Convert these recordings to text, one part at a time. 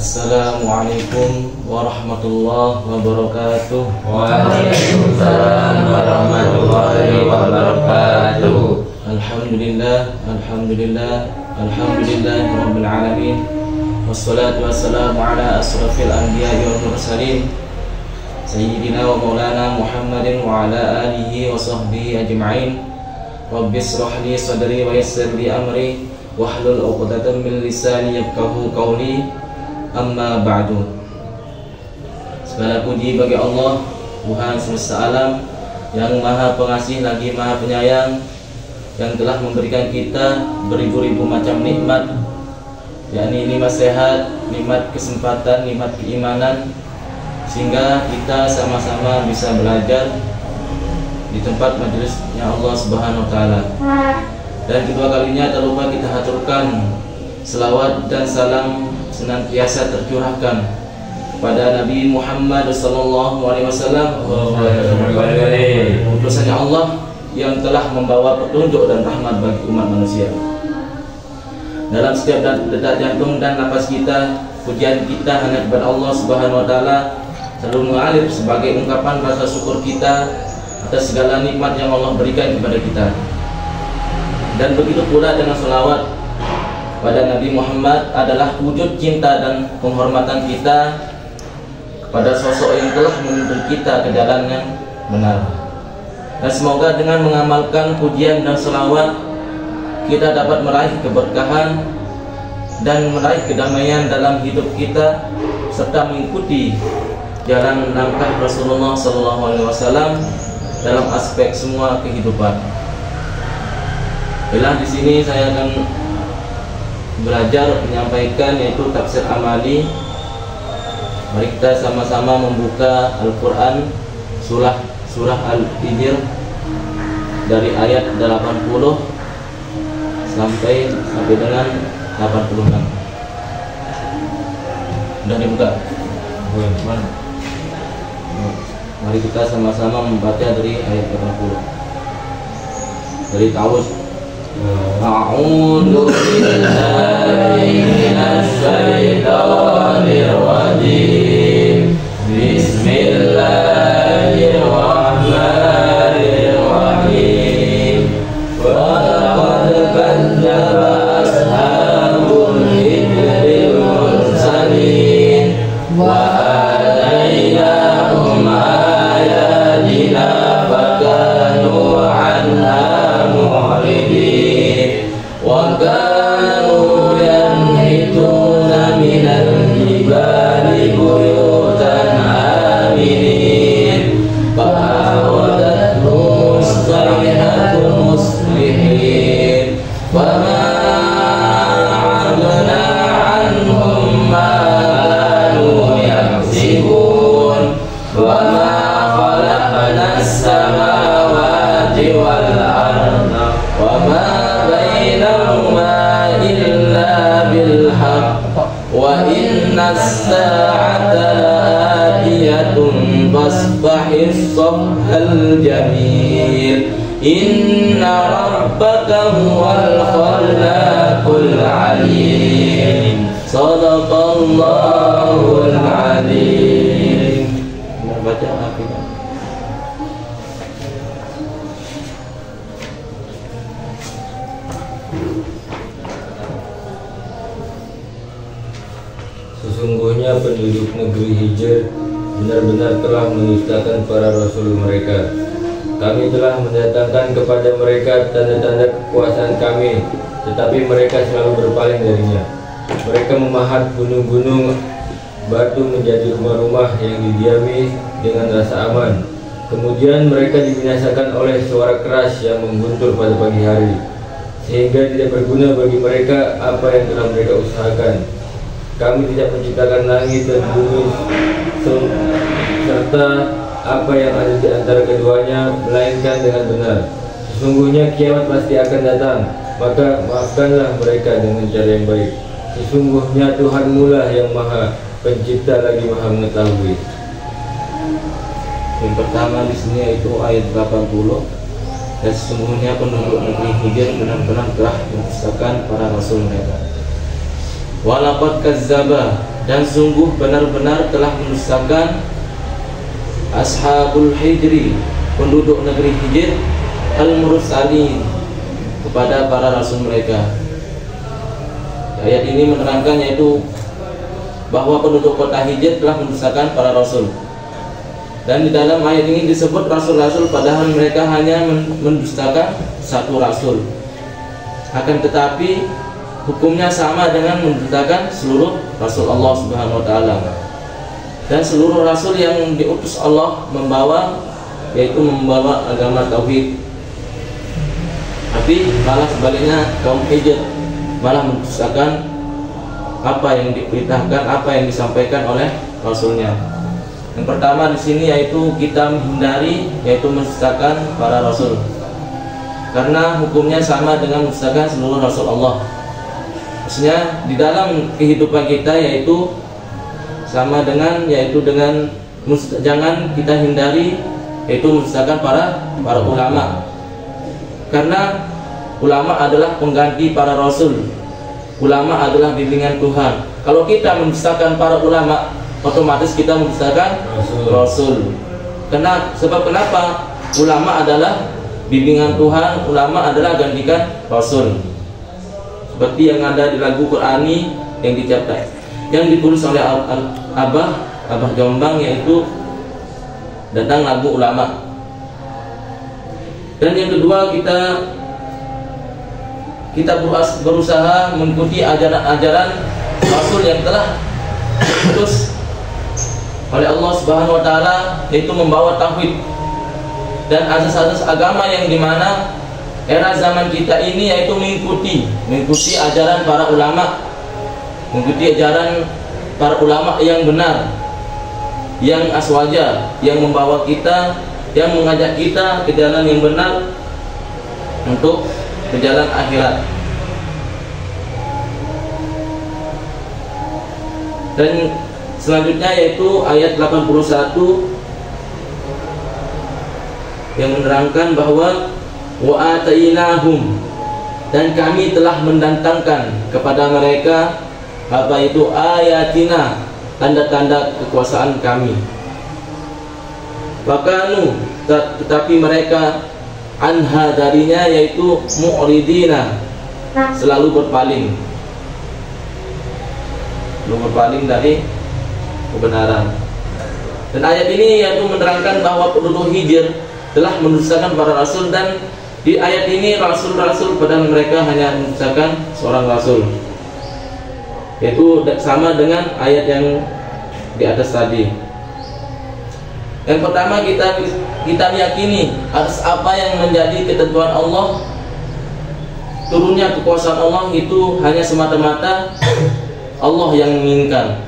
Assalamualaikum warahmatullahi wabarakatuh. Waalaikumsalam warahmatullahi wabarakatuh. Alhamdulillah, alhamdulillah, alhamdulillah rabbil alamin. Wassalatu wassalamu ala asrafil anbiya'i wal mursalin Sayyidina wa maulana Muhammadin wa ala alihi wa sahbihi ajma'in. Rabbis shrah li sadri wa yassir li amri wahlul 'uqdatam min lisani yafqahu qawli. Amma ba'du. Segala puji bagi Allah, Tuhan semesta alam, yang maha pengasih lagi maha penyayang, yang telah memberikan kita beribu-ribu macam nikmat, yakni nikmat sehat, nikmat kesempatan, nikmat keimanan, sehingga kita sama-sama bisa belajar di tempat majelisnya Allah Subhanahu wa Ta'ala. Dan kedua kalinya tak lupa kita haturkan selawat dan salam senantiasa tercurahkan kepada Nabi Muhammad SAW, utusannya Allah yang telah membawa petunjuk dan rahmat bagi umat manusia. Dalam setiap detak jantung dan napas kita, pujian kita hanya kepada Allah Subhanahu wa Ta'ala selalu mengalir sebagai ungkapan rasa syukur kita atas segala nikmat yang Allah berikan kepada kita. Dan begitu pula dengan selawat pada Nabi Muhammad adalah wujud cinta dan penghormatan kita kepada sosok yang telah menuntun kita ke jalan yang benar. Dan semoga dengan mengamalkan pujian dan selawat kita dapat meraih keberkahan dan meraih kedamaian dalam hidup kita, serta mengikuti jalan langkah Rasulullah SAW dalam aspek semua kehidupan. Bila di sini saya akan belajar menyampaikan yaitu tafsir amali. Mari kita sama-sama membuka Al-Quran surah Al-Hijr dari ayat 80 sampai dengan 86. Sudah dibuka? Mari kita sama-sama membaca dari ayat 80 dari Taus. A'udzu billahi minasy syaithanir rajim. Bismillahirrahmanirrahim. Wa laqad kadzdzaba ashabul hijril mursalin wa atainahum ayatina fakanu anha mu'ridin. Wa kanu yanhituna minal jibali buyutan aminin fa akhadathum as-sayhatu muslimin wa ma aghna anhum ma kanu yaksibun wa ma khalaqna as-samawati wal arda wa ma bainahuma illa bil haqq wa inna as-sa'ata la'atiyatun fasbahis sabhal jamil. Inna rabbaka huwal khallaqul alim. Shadaqallahul alim. Baca apa? Sesungguhnya penduduk negeri Hijr benar-benar telah menistakan para rasul mereka. Kami telah mendatangkan kepada mereka tanda-tanda kekuasaan kami, tetapi mereka selalu berpaling darinya. Mereka memahat gunung-gunung batu menjadi rumah-rumah yang didiami dengan rasa aman. Kemudian mereka dibinasakan oleh suara keras yang mengguntur pada pagi hari, sehingga tidak berguna bagi mereka apa yang telah mereka usahakan. Kami tidak menciptakan langit dan bumi serta apa yang ada di antara keduanya, melainkan dengan benar. Sesungguhnya kiamat pasti akan datang, maka maafkanlah mereka dengan cara yang baik. Sesungguhnya Tuhanmu lah yang maha pencipta lagi maha mengetahui. Yang pertama di sini yaitu ayat 80. Dan sesungguhnya penduduk negeri Hijr benar-benar telah mendustakan para rasul mereka. walaqad kazzaba, dan sungguh benar-benar telah mendustakan ashabul hijri, penduduk negeri Hijr, al-mursalin, kepada para rasul mereka. Ayat ini menerangkan yaitu bahwa penduduk kota Hijr telah mendustakan para rasul. Dan di dalam ayat ini disebut rasul-rasul, padahal mereka hanya mendustakan satu rasul. Akan tetapi hukumnya sama dengan mendustakan seluruh rasul Allah Subhanahu wa taala. Dan seluruh rasul yang diutus Allah yaitu membawa agama tauhid. Tapi malah sebaliknya kaum Hijr malah mendustakan apa yang diperintahkan, apa yang disampaikan oleh rasulnya. Yang pertama di sini yaitu kita menghindari yaitu mendustakan para rasul, karena hukumnya sama dengan mendustakan seluruh rasul Allah. Maksudnya di dalam kehidupan kita yaitu sama dengan jangan kita hindari yaitu mendustakan para ulama, karena ulama adalah pengganti para rasul. Ulama adalah bimbingan Tuhan. Kalau kita mendustakan para ulama, otomatis kita mendustakan rasul. Kenapa? Ulama adalah bimbingan Tuhan, ulama adalah gantikan rasul. Seperti yang ada di lagu Qur'ani yang ditulis oleh Abah Jombang, yaitu tentang lagu ulama. Dan yang kedua, kita berusaha mengikuti ajaran rasul yang telah diutus oleh Allah Subhanahu wa taala, yaitu membawa tauhid dan asas-asas agama yang dimana era zaman kita ini yaitu mengikuti ajaran para ulama, mengikuti ajaran para ulama yang benar, yang aswaja, yang membawa kita, yang mengajak kita ke jalan yang benar untuk ke jalan akhirat. Dan selanjutnya yaitu ayat 81 yang menerangkan bahwa wa atainahum, dan kami telah mendatangkan kepada mereka apa itu ayatina, tanda-tanda kekuasaan kami. Wakanu, tetapi mereka anha darinya yaitu mu'ridina, selalu berpaling dari kebenaran. Dan ayat ini yaitu menerangkan bahwa penduduk Hijr telah mendustakan para rasul, dan di ayat ini rasul-rasul padahal mereka hanya mendustakan seorang rasul, yaitu sama dengan ayat yang di atas tadi. Yang pertama, kita meyakini atas apa yang menjadi ketentuan Allah, turunnya kekuasaan Allah itu hanya semata-mata Allah yang menginginkan,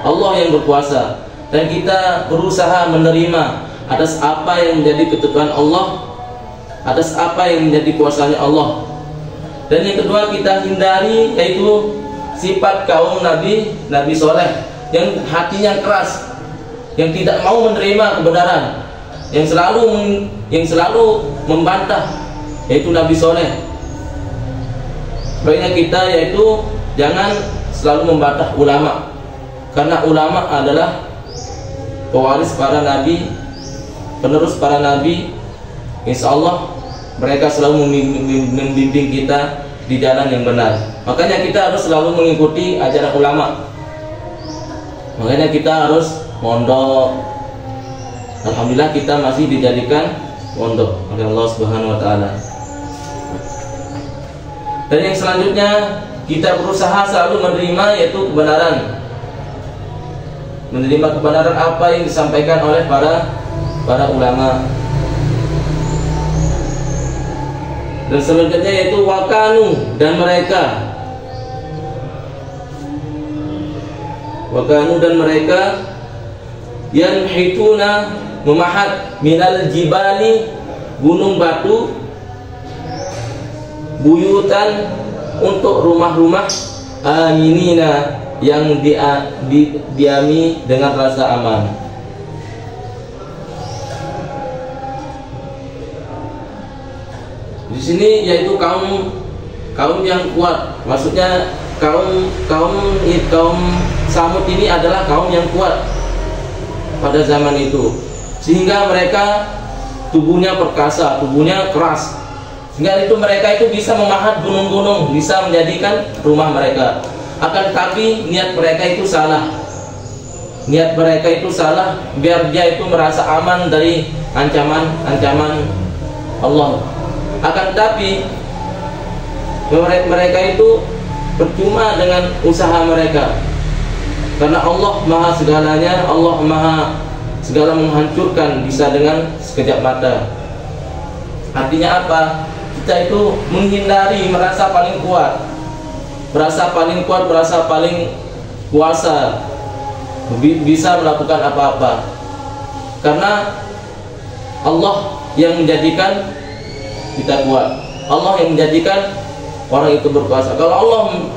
Allah yang berkuasa, dan kita berusaha menerima atas apa yang menjadi ketentuan Allah, atas apa yang menjadi kuasanya Allah. Dan yang kedua, kita hindari yaitu sifat kaum Nabi Soleh yang hatinya keras, yang tidak mau menerima kebenaran, yang selalu membantah, yaitu Nabi Soleh. Sebaiknya kita yaitu jangan selalu membantah ulama, karena ulama adalah pewaris para nabi, penerus para nabi. Insya Allah mereka selalu membimbing kita di jalan yang benar. Makanya kita harus selalu mengikuti ajaran ulama. Makanya kita harus mondok. Alhamdulillah kita masih dijadikan mondok oleh Allah Subhanahu wa taala. Dan yang selanjutnya, kita berusaha selalu menerima yaitu kebenaran. Menerima kebenaran apa yang disampaikan oleh para ulama. Dan selanjutnya yaitu wakanu, dan mereka yanhituna, memahat minal jibali, gunung batu, buyutan, untuk rumah-rumah, aminina, yang didiami dengan rasa aman. Di sini yaitu kaum yang kuat, maksudnya kaum Samud ini adalah kaum yang kuat pada zaman itu, sehingga mereka tubuhnya perkasa, tubuhnya keras, sehingga itu mereka itu bisa memahat gunung-gunung, bisa menjadikan rumah mereka. Akan tetapi niat mereka itu salah. Niat mereka itu salah biar dia itu merasa aman dari ancaman Allah. Akan tetapi mereka itu percuma dengan usaha mereka, karena Allah maha segalanya, Allah maha segala menghancurkan bisa dengan sekejap mata. Artinya apa? Kita itu menghindari merasa paling kuat, merasa paling kuasa, bisa melakukan apa-apa, karena Allah yang menjadikan kita kuat, Allah yang menjadikan orang itu berkuasa. Kalau Allah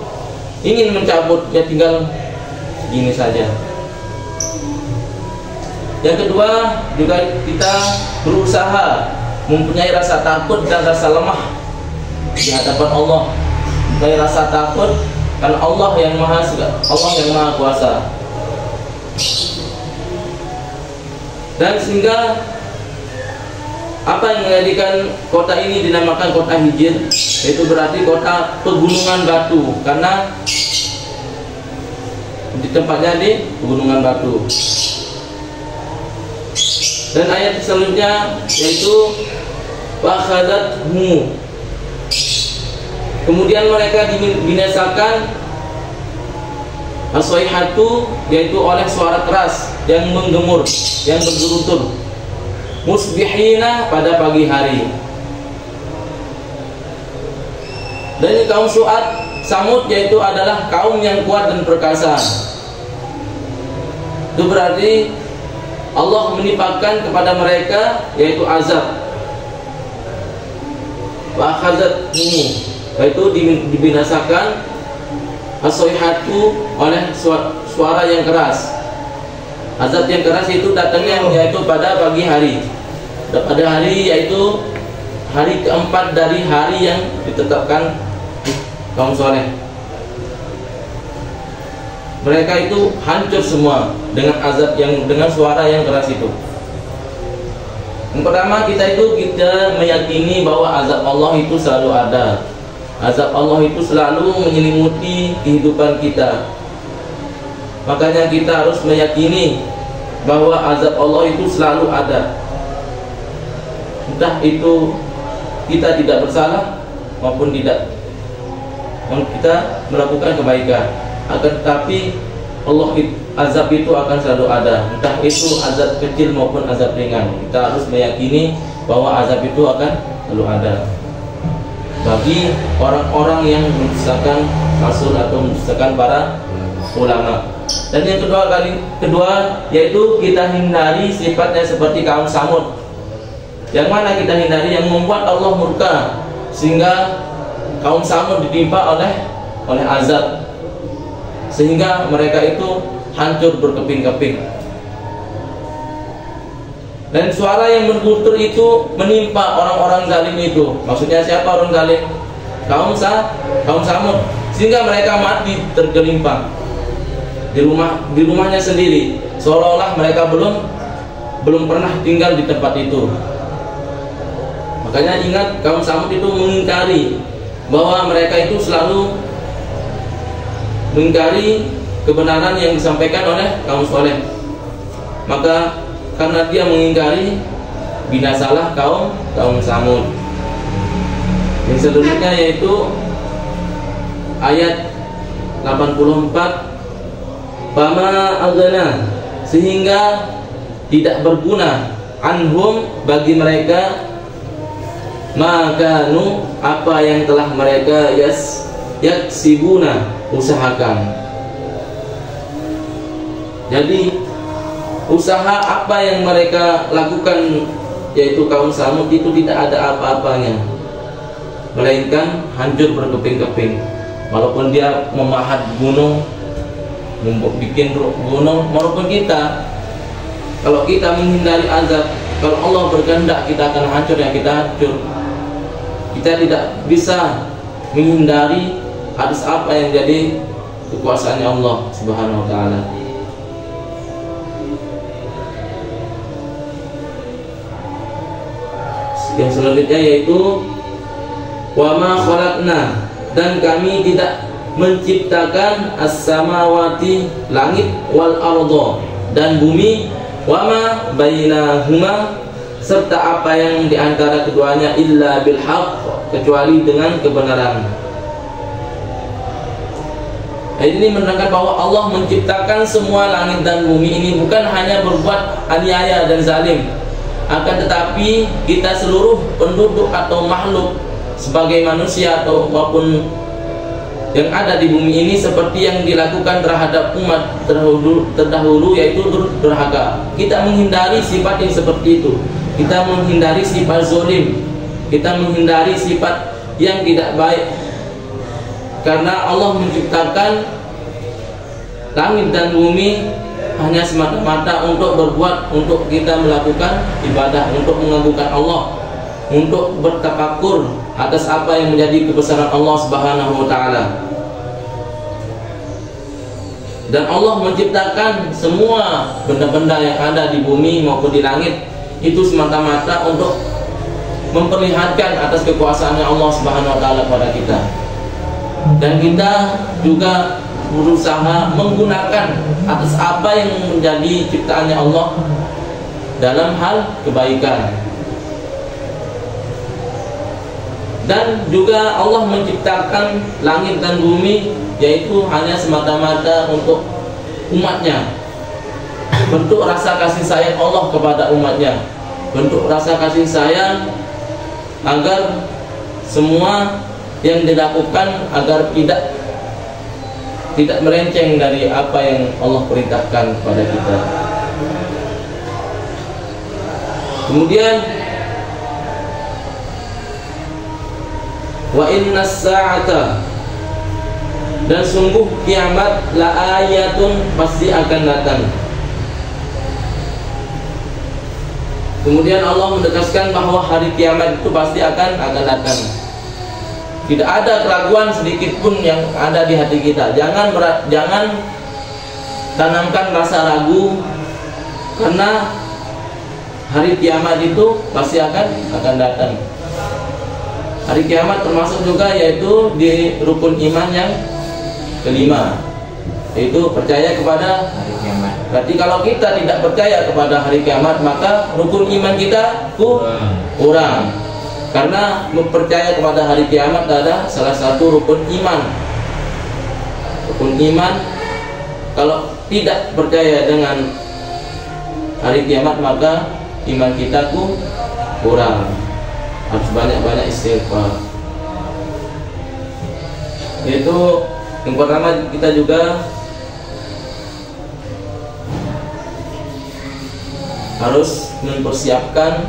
ingin mencabut, ya tinggal gini saja. Yang kedua, juga kita berusaha mempunyai rasa takut dan rasa lemah di hadapan Allah. Mempunyai rasa takut karena Allah yang maha kuasa. Dan sehingga apa yang menjadikan kota ini dinamakan kota Hijr, itu berarti kota pegunungan batu, karena di tempatnya di pegunungan batu. Dan ayat selanjutnya yaitu fakhadathu, kemudian mereka dibinasakan as-sayhatu, yaitu oleh suara keras yang menggemur, yang bergerutur, musbihina, pada pagi hari. Dan kaum Samud yaitu adalah kaum yang kuat dan perkasa. Itu berarti Allah menimpakan kepada mereka yaitu azab. Wa akhadhathu, yaitu dibinasakan as-sayhatu oleh suara yang keras. Azab yang keras itu datangnya yaitu pada pagi hari. Pada hari yaitu hari keempat dari hari yang ditetapkan kaum soleh. Mereka itu hancur semua dengan azab dengan suara yang keras itu. Yang pertama, kita meyakini bahwa azab Allah itu selalu ada. Azab Allah itu selalu menyelimuti kehidupan kita. Makanya kita harus meyakini bahwa azab Allah itu selalu ada. Entah itu kita tidak bersalah maupun tidak, kita melakukan kebaikan, akan tetapi azab itu akan selalu ada. Entah itu azab kecil maupun azab ringan, kita harus meyakini bahwa azab itu akan selalu ada bagi orang-orang yang mendustakan Rasul atau mendustakan para ulama. Dan yang kedua yaitu kita hindari sifatnya seperti kaum Samud. Yang mana kita hindari? Yang membuat Allah murka, sehingga kaum Samud ditimpa oleh azab, sehingga mereka itu hancur berkeping-keping. Dan suara yang bergemuruh itu menimpa orang-orang zalim itu. Maksudnya siapa orang zalim? Kaum Samud, sehingga mereka mati tergelimpang di rumahnya sendiri, seolah-olah mereka belum pernah tinggal di tempat itu. Makanya ingat, kaum Samud itu mengingkari bahwa mereka itu selalu mengingkari kebenaran yang disampaikan oleh kaum soleh. Maka karena dia mengingkari, binasalah kaum Samud. Yang selanjutnya yaitu ayat 84, Fama aghna, sehingga tidak berguna anhum, bagi mereka, makanu, apa yang telah mereka yaksibuna, usahakan. Jadi usaha apa yang mereka lakukan yaitu kaum Samud itu tidak ada apa-apanya, melainkan hancur berkeping-keping. Walaupun dia memahat gunung, bikin gunung, maupun kita, kalau kita menghindari azab, kalau Allah berkehendak kita akan hancur, ya kita hancur. Kita tidak bisa menghindari atas apa yang jadi kekuasaannya Allah Subhanahu wa taala. Yang selanjutnya yaitu wa ma khalaqna, dan kami tidak menciptakan as-samawati, langit, wal arda, dan bumi, wa ma bainahuma, serta apa yang diantara keduanya, illa bil haqq, kecuali dengan kebenaran. Ayat ini menerangkan bahwa Allah menciptakan semua langit dan bumi ini bukan hanya berbuat aniaya dan zalim, akan tetapi kita seluruh penduduk atau makhluk sebagai manusia atau maupun yang ada di bumi ini seperti yang dilakukan terhadap umat terdahulu yaitu durhaka. Kita menghindari sifat yang seperti itu. Kita menghindari sifat zalim. Kita menghindari sifat yang tidak baik. Karena Allah menciptakan langit dan bumi hanya semata-mata untuk berbuat, untuk kita melakukan ibadah, untuk mengagungkan Allah, untuk bertafakur atas apa yang menjadi kebesaran Allah Subhanahu wa taala. Dan Allah menciptakan semua benda-benda yang ada di bumi maupun di langit itu semata-mata untuk memperlihatkan atas kekuasaannya Allah Subhanahu wa taala kepada kita. Dan kita juga berusaha menggunakan atas apa yang menjadi ciptaannya Allah dalam hal kebaikan. Dan juga Allah menciptakan langit dan bumi yaitu hanya semata-mata untuk umatnya, bentuk rasa kasih sayang Allah kepada umatnya, bentuk rasa kasih sayang agar semua yang dilakukan agar tidak melenceng dari apa yang Allah perintahkan kepada kita. Kemudian wa inna sa'ata, dan sungguh kiamat la ayatun, pasti akan datang. Kemudian Allah menegaskan bahwa hari kiamat itu pasti akan datang. Tidak ada keraguan sedikit pun yang ada di hati kita. Jangan tanamkan rasa ragu, karena hari kiamat itu pasti akan datang. Hari kiamat termasuk juga yaitu di rukun iman yang kelima, yaitu percaya kepada hari kiamat. Berarti kalau kita tidak percaya kepada hari kiamat, maka rukun iman kita kurang. Karena mempercaya kepada hari kiamat adalah salah satu rukun iman. Rukun iman, kalau tidak percaya dengan hari kiamat, maka iman kita kurang. Harus banyak-banyak istighfar. Yaitu yang pertama, kita juga harus mempersiapkan,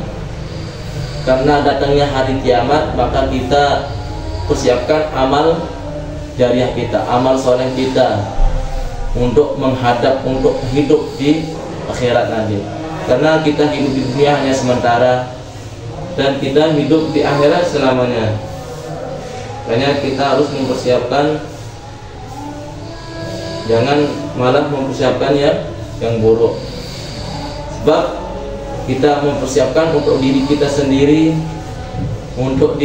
karena datangnya hari kiamat, maka kita persiapkan amal jariah kita, amal soleh kita untuk menghadap, untuk hidup di akhirat nanti. Karena kita hidup di dunia hanya sementara, dan kita hidup di akhirat selamanya. Makanya kita harus mempersiapkan, jangan malah mempersiapkan yang buruk. Sebab kita mempersiapkan untuk diri kita sendiri, untuk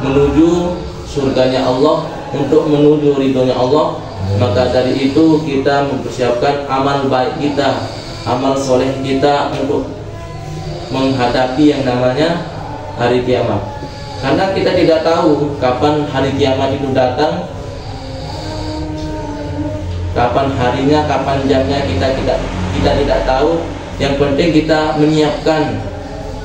menuju surganya Allah, untuk menuju ridhonya Allah. Maka dari itu kita mempersiapkan amal baik kita, amal soleh kita untuk menghadapi yang namanya hari kiamat. Karena kita tidak tahu kapan hari kiamat itu datang, kapan harinya, kapan jamnya, kita tidak tahu. Yang penting kita menyiapkan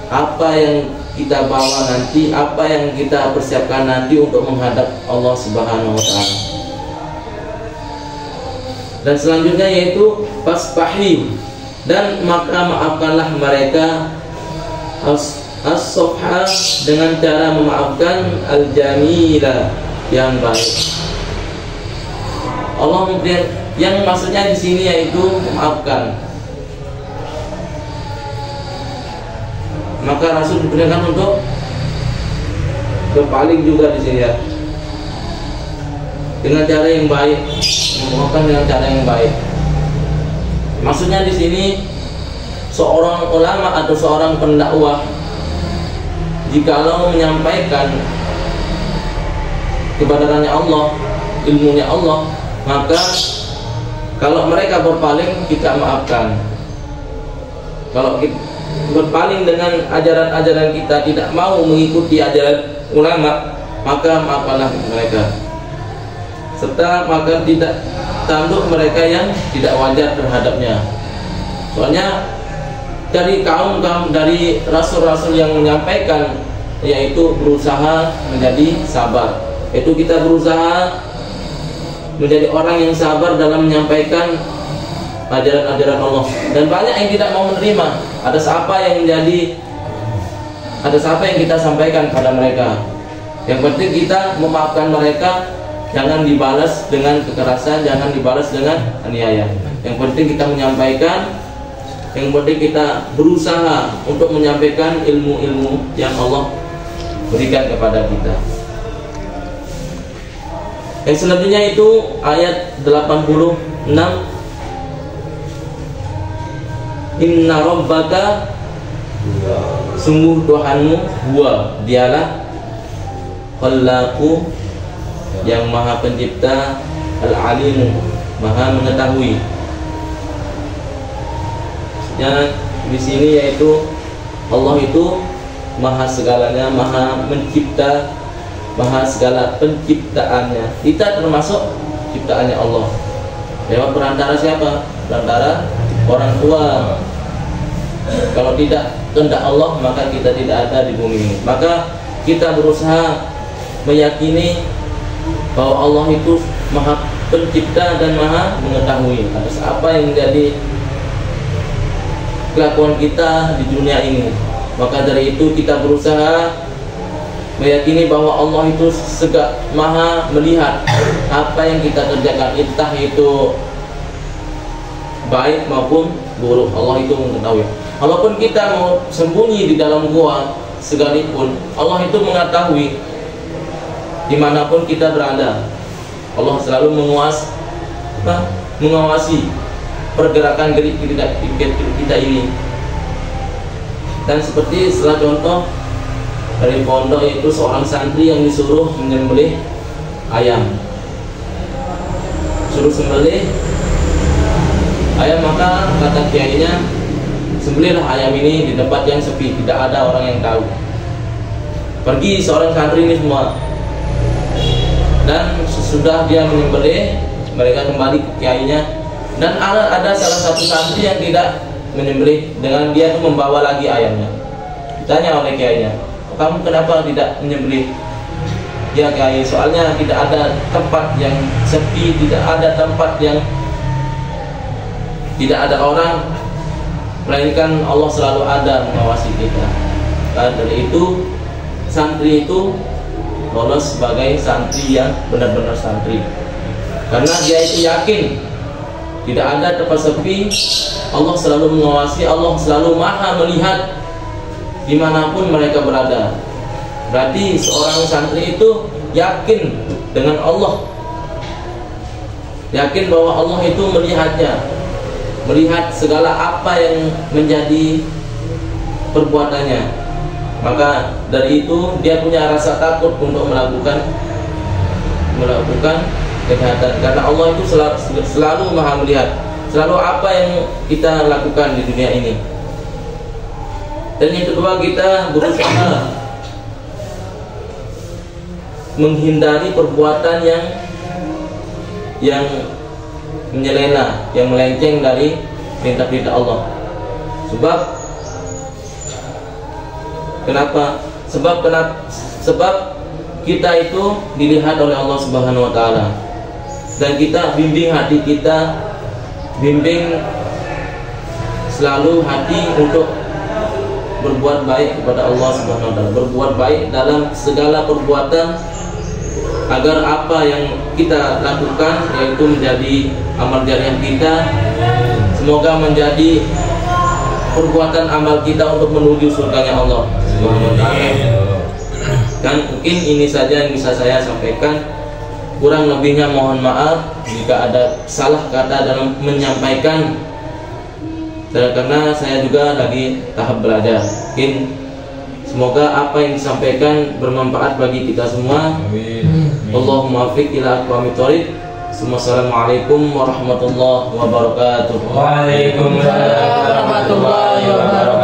apa yang kita bawa nanti, apa yang kita persiapkan nanti untuk menghadap Allah Subhanahu wa taala. Dan selanjutnya yaitu fasfahi, dan maka maafkanlah mereka, as-safha, dengan cara memaafkan, al-jamila, yang baik. Allah memberikan, yang maksudnya di sini yaitu memaafkan. Maka Rasul diperintahkan untuk berpaling juga di sini ya. dengan cara yang baik, menguapkan dengan cara yang baik. Maksudnya di sini seorang ulama atau seorang pendakwah jikalau menyampaikan kebenarannya Allah, ilmunya Allah, maka kalau mereka berpaling kita maafkan. Kalau kita berpaling dengan ajaran-ajaran kita, tidak mau mengikuti ajaran ulama, maka maafkanlah mereka. Serta maka tidak tanduk mereka yang tidak wajar terhadapnya. Soalnya dari kaum dari rasul-rasul yang menyampaikan, yaitu berusaha menjadi sabar. Itu kita berusaha menjadi orang yang sabar dalam menyampaikan ajaran-ajaran Allah. Dan banyak yang tidak mau menerima. Ada siapa yang kita sampaikan pada mereka. Yang penting kita memaafkan mereka. Jangan dibalas dengan kekerasan, jangan dibalas dengan aniaya. Yang penting kita menyampaikan, yang penting kita berusaha untuk menyampaikan ilmu-ilmu yang Allah berikan kepada kita. Yang selanjutnya itu ayat 86. Inna rabbaka, sungguh Tuhanmu, huwa, dialah, khallaqu, yang maha pencipta, al-alimu, maha mengetahui. Maksudnya di sini yaitu Allah itu maha segalanya, maha mencipta, maha segala penciptaannya. Kita termasuk ciptaannya Allah. Lewat perantara siapa? Perantara orang tua. Kalau tidak kehendak Allah, maka kita tidak ada di bumi ini. Maka kita berusaha meyakini bahwa Allah itu maha pencipta dan maha mengetahui atas apa yang menjadi kelakuan kita di dunia ini. Maka dari itu kita berusaha meyakini bahwa Allah itu maha melihat apa yang kita kerjakan, entah itu baik maupun buruk. Allah itu mengetahui. Walaupun kita mau sembunyi di dalam gua sekalipun, Allah itu mengetahui dimanapun kita berada. Allah selalu mengawasi pergerakan gerik kita ini. Dan seperti setelah contoh dari pondok, itu seorang santri yang disuruh menyembelih ayam, suruh sembelih ayam. Maka kata kiainya, sembelihlah ayam ini di tempat yang sepi, tidak ada orang yang tahu. Pergi seorang santri ini semua. Dan sesudah dia menyembelih, mereka kembali ke kiainya. Dan ada salah satu santri yang tidak menyembelih, dengan dia itu membawa lagi ayamnya. Ditanya oleh kiainya, kamu kenapa tidak menyembelih? Ya kiai, soalnya tidak ada tempat yang sepi, tidak ada tempat yang tidak ada orang, melainkan Allah selalu ada mengawasi kita. Dan dari itu santri itu lolos sebagai santri yang benar-benar santri, karena dia itu yakin tidak ada tempat sepi, Allah selalu mengawasi, Allah selalu maha melihat dimanapun mereka berada. Berarti seorang santri itu yakin dengan Allah, yakin bahwa Allah itu melihatnya, melihat segala apa yang menjadi perbuatannya. Maka dari itu dia punya rasa takut untuk melakukan kejahatan, karena Allah itu selalu maha melihat selalu apa yang kita lakukan di dunia ini. Dan yang kedua, kita berusaha menghindari perbuatan yang menyelena, yang melenceng dari perintah-perintah Allah. Sebab kita itu dilihat oleh Allah Subhanahu wa taala, dan kita bimbing hati kita, bimbing selalu hati untuk berbuat baik kepada Allah Subhanahu wa taala, berbuat baik dalam segala perbuatan, agar apa yang kita lakukan, yaitu menjadi amal jariah kita, semoga menjadi perbuatan amal kita untuk menuju surganya Allah Subhanahu wa taala. Dan mungkin ini saja yang bisa saya sampaikan. Kurang lebihnya mohon maaf jika ada salah kata dalam menyampaikan. Dan karena saya juga lagi tahap belajar, mungkin semoga apa yang disampaikan bermanfaat bagi kita semua. Amin. Allahumma afiq ila aqwamit thoriq. Assalamualaikum warahmatullahi wabarakatuh. Waalaikumsalam warahmatullahi wabarakatuh.